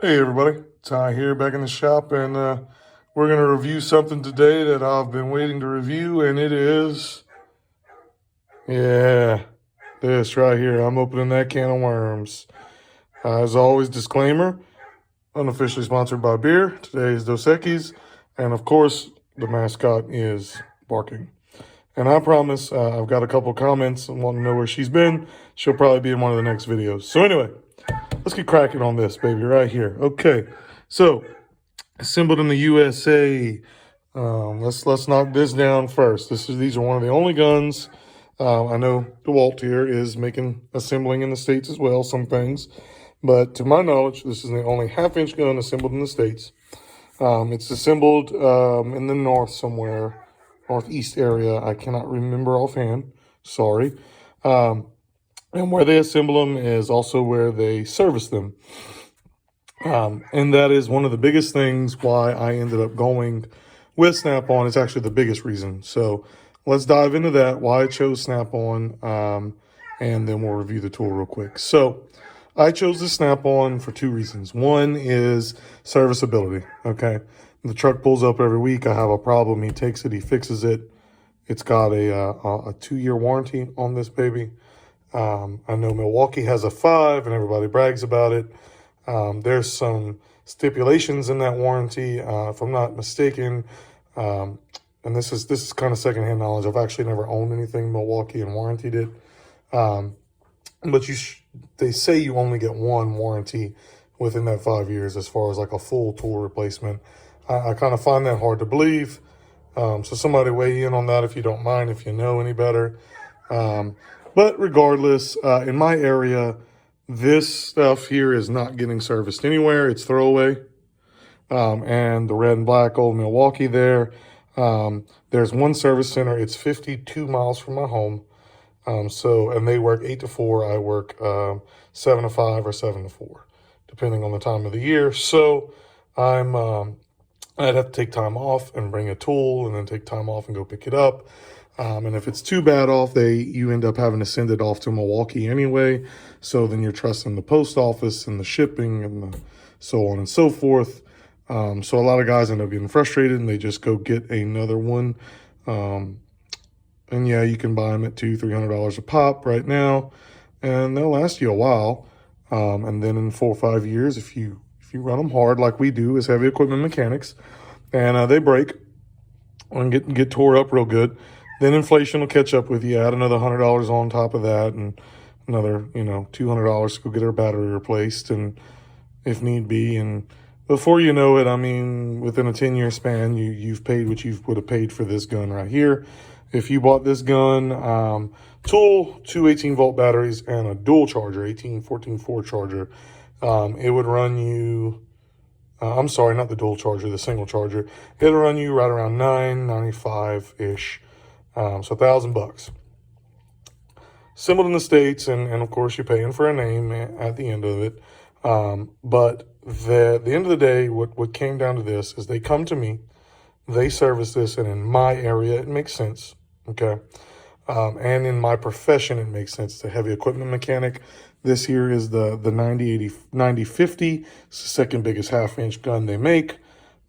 Hey everybody, Ty here back in the shop, and we're going to review something today that I've been waiting to review, and it is, yeah, this right here. I'm opening that can of worms. As always, disclaimer, unofficially sponsored by beer. Today is Dos Equis, and of course, the mascot is barking. And I promise, I've got a couple comments and want to know where she's been. She'll probably be in one of the next videos. So anyway, let's get cracking on this, baby, right here. Okay, so assembled in the USA. Let's knock this down first. These are one of the only guns. I know DeWalt here is assembling in the States as well, some things. But to my knowledge, this is the only half-inch gun assembled in the States. It's assembled in the north somewhere, northeast area. I cannot remember offhand. Sorry. And where they assemble them is also where they service them. And that is one of the biggest things why I ended up going with Snap-on. It's actually the biggest reason. So let's dive into that, why I chose Snap-on, and then we'll review the tool real quick. So I chose the Snap-on for two reasons. One is serviceability, okay? The truck pulls up every week. I have a problem. He takes it, he fixes it. It's got a 2-year warranty on this baby. I know Milwaukee has a 5, and everybody brags about it. There's some stipulations in that warranty, if I'm not mistaken. And this is kind of secondhand knowledge. I've actually never owned anything Milwaukee and warrantied it. But they say you only get one warranty within that 5 years as far as like a full tool replacement. I kind of find that hard to believe. So somebody weigh in on that if you don't mind, if you know any better. But regardless, in my area, this stuff here is not getting serviced anywhere. It's throwaway. And the red and black old Milwaukee there. There's one service center. It's 52 miles from my home. And they work 8 to 4. I work 7 to 5 or 7 to 4, depending on the time of the year. So I'd have to take time off and bring a tool and then take time off and go pick it up. And if it's too bad off, you end up having to send it off to Milwaukee anyway. So then you're trusting the post office and the shipping and so on and so forth. So a lot of guys end up getting frustrated and they just go get another one. And yeah, you can buy them at $200-300 a pop right now, and they'll last you a while. And then in 4 or 5 years, if you run them hard like we do as heavy equipment mechanics, and they break and get tore up real good, then inflation will catch up with you. Add another $100 on top of that, and another $200 to go get our battery replaced, and if need be. And before you know it, I mean, within a 10-year span, you've paid what you would have paid for this gun right here. If you bought this gun, tool, 2 18-volt batteries, and a dual charger, 18-14-4 charger, it would run you, I'm sorry, not the dual charger, the single charger. It'll run you right around $995-ish, so $1,000. Assembled in the States, and of course you're paying for a name at the end of it. But at the end of the day, what came down to this is they come to me, they service this, and in my area, it makes sense, okay? And in my profession, it makes sense. It's a heavy equipment mechanic. This here is the 9050. It's the second biggest half-inch gun they make.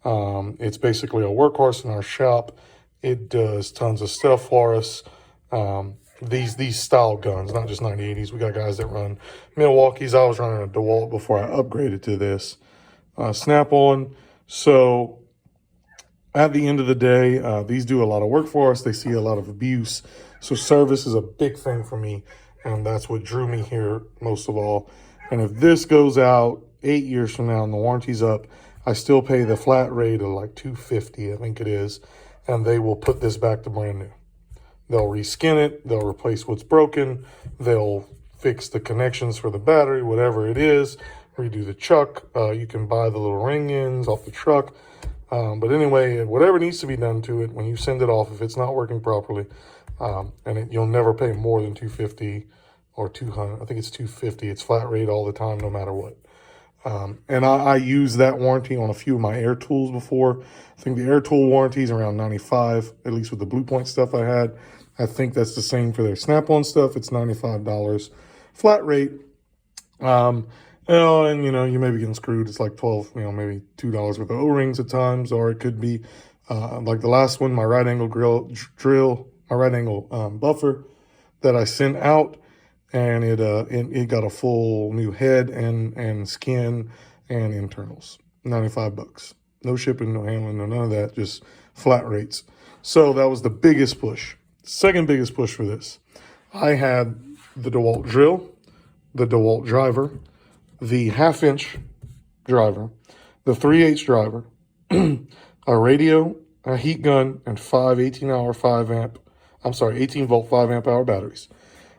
It's basically a workhorse in our shop. It does tons of stuff for us. These style guns, not just 9080s. We got guys that run Milwaukee's. I was running a DeWalt before I upgraded to this Snap-on. So at the end of the day, these do a lot of work for us. They see a lot of abuse. So service is a big thing for me, and that's what drew me here most of all. And if this goes out 8 years from now and the warranty's up, I still pay the flat rate of like $250, I think it is, and they will put this back to brand new. They'll reskin it, they'll replace what's broken, they'll fix the connections for the battery, whatever it is, redo the chuck. You can buy the little ring ends off the truck. But anyway, whatever needs to be done to it, when you send it off, if it's not working properly, you'll never pay more than $250 or $200. I think it's $250. It's flat rate all the time, no matter what. And I use that warranty on a few of my air tools before. I think the air tool warranty is around $95, at least with the Blue Point stuff I had. I think that's the same for their Snap-on stuff. It's $95 flat rate. And Oh, and you may be getting screwed. It's like 12, maybe $2 worth of O-rings at times, or it could be like the last one, my right angle drill, my right angle buffer that I sent out, and it got a full new head and skin and internals. $95. No shipping, no handling, no none of that, just flat rates. So that was the biggest push. Second biggest push for this. I had the DeWalt drill, the DeWalt driver, the 1/2-inch driver, the 3/8 driver, a radio, a heat gun, and 18 volt 5 amp hour batteries.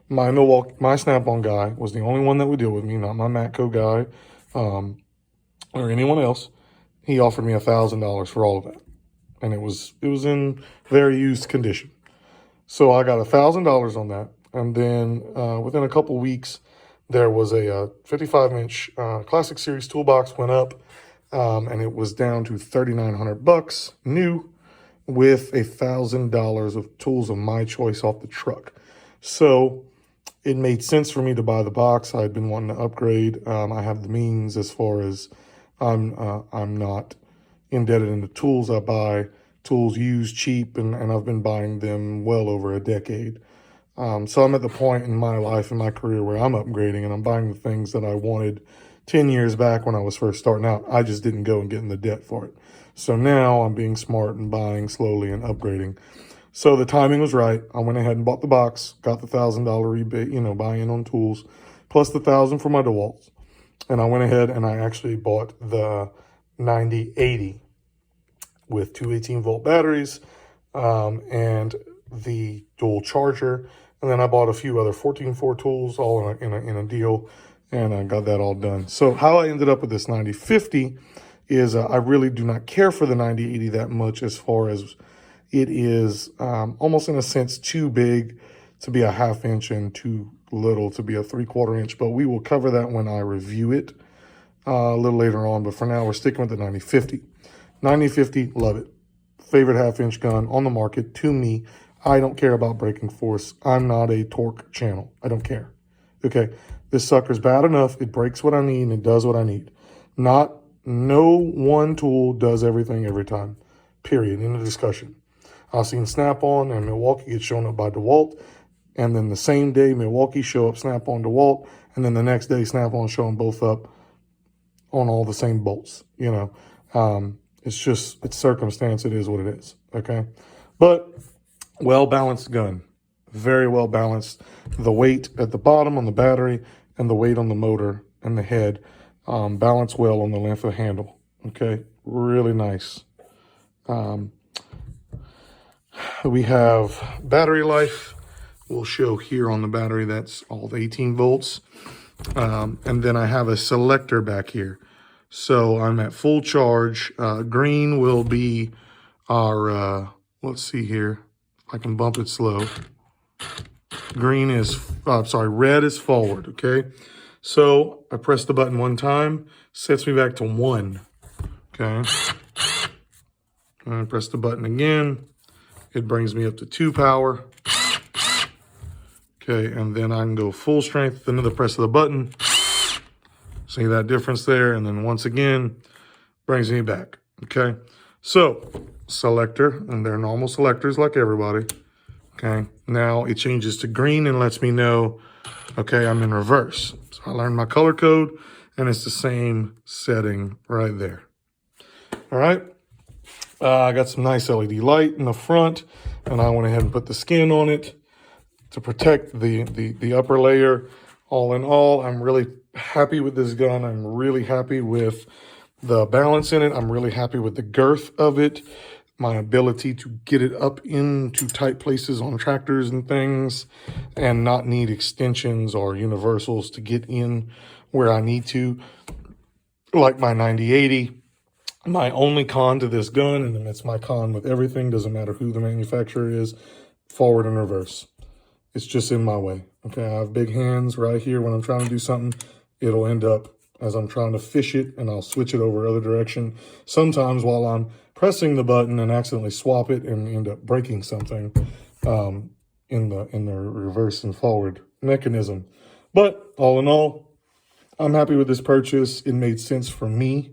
My Snap-on guy was the only one that would deal with me, not my Matco guy, or anyone else. He offered me $1,000 for all of that, and it was in very used condition. So I got $1,000 on that, and then within a couple weeks, there was a 55-inch Classic Series toolbox went up, and it was down to $3,900 new, with $1,000 of tools of my choice off the truck. So it made sense for me to buy the box. I had been wanting to upgrade. I have the means as far as I'm not indebted into tools. I buy tools used cheap, and I've been buying them well over a decade. So I'm at the point in my life, in my career, where I'm upgrading and I'm buying the things that I wanted 10 years back when I was first starting out. I just didn't go and get in the debt for it. So now I'm being smart and buying slowly and upgrading. So the timing was right. I went ahead and bought the box, got the $1,000 rebate, buy-in on tools, plus the $1,000 for my DeWalt's. And I went ahead and I actually bought the 9080 with two 18-volt batteries and the dual charger. And then I bought a few other 14.4 tools all in a deal, and I got that all done. So how I ended up with this 9050 is I really do not care for the 9080 that much, as far as it is almost in a sense too big to be a 1/2 inch and too little to be a 3/4 inch. But we will cover that when I review it a little later on. But for now, we're sticking with the 9050. 9050, love it. Favorite 1/2 inch gun on the market to me. I don't care about breaking force. I'm not a torque channel. I don't care. Okay, this sucker's bad enough. It breaks what I need and it does what I need. No one tool does everything every time, period, in the discussion. I've seen Snap-on and Milwaukee get shown up by DeWalt, and then the same day Milwaukee show up Snap-on DeWalt, and then the next day Snap-on show them both up on all the same bolts. It's circumstance. It is what it is, okay? But well-balanced gun, very well balanced. The weight at the bottom on the battery and the weight on the motor and the head balance well on the length of the handle, okay? Really nice. We have battery life. We'll show here on the battery, that's all the 18 volts. And then I have a selector back here. So I'm at full charge. Green will be our, let's see here. I can bump it slow. Red is forward, okay? So I press the button one time, sets me back to 1, okay? And I press the button again. It brings me up to 2 power. Okay, and then I can go full strength, another press of the button. See that difference there? And then once again, brings me back, okay? So, selector, and they're normal selectors like everybody, okay? Now it changes to green and lets me know, okay, I'm in reverse. So I learned my color code, and it's the same setting right there. All right? I got some nice LED light in the front, and I went ahead and put the skin on it to protect the upper layer. All in all, I'm really happy with this gun. I'm really happy with the balance in it. I'm really happy with the girth of it, my ability to get it up into tight places on tractors and things and not need extensions or universals to get in where I need to, like my 9080. My only con to this gun, and it's my con with everything, doesn't matter who the manufacturer is, forward and reverse. It's just in my way. Okay, I have big hands right here. When I'm trying to do something, it'll end up as I'm trying to fish it, and I'll switch it over other direction. Sometimes while I'm pressing the button and accidentally swap it and end up breaking something in the reverse and forward mechanism. But all in all, I'm happy with this purchase. It made sense for me.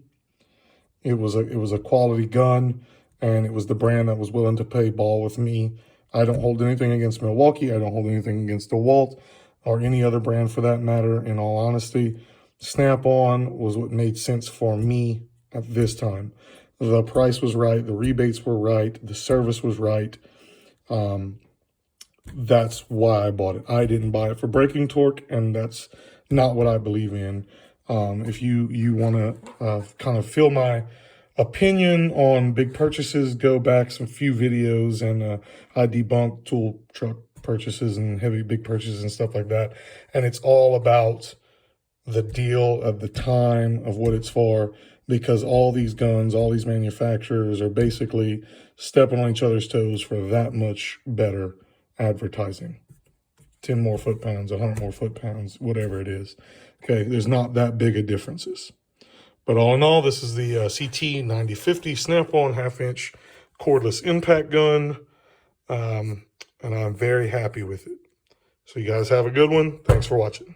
It was a quality gun, and it was the brand that was willing to play ball with me. I don't hold anything against Milwaukee. I don't hold anything against DeWalt or any other brand for that matter, in all honesty. Snap-on was what made sense for me at this time. The price was right. The rebates were right. The service was right. That's why I bought it. I didn't buy it for braking torque, and that's not what I believe in. If you want to kind of feel my opinion on big purchases, go back some few videos, and I debunk tool truck purchases and heavy big purchases and stuff like that. And it's all about the deal of the time of what it's for, because all these guns, all these manufacturers are basically stepping on each other's toes for that much better advertising. 10 more foot-pounds, 100 more foot-pounds, whatever it is. Okay, there's not that big of differences. But all in all, this is the CT 9050 Snap-on half-inch cordless impact gun, and I'm very happy with it. So you guys have a good one. Thanks for watching.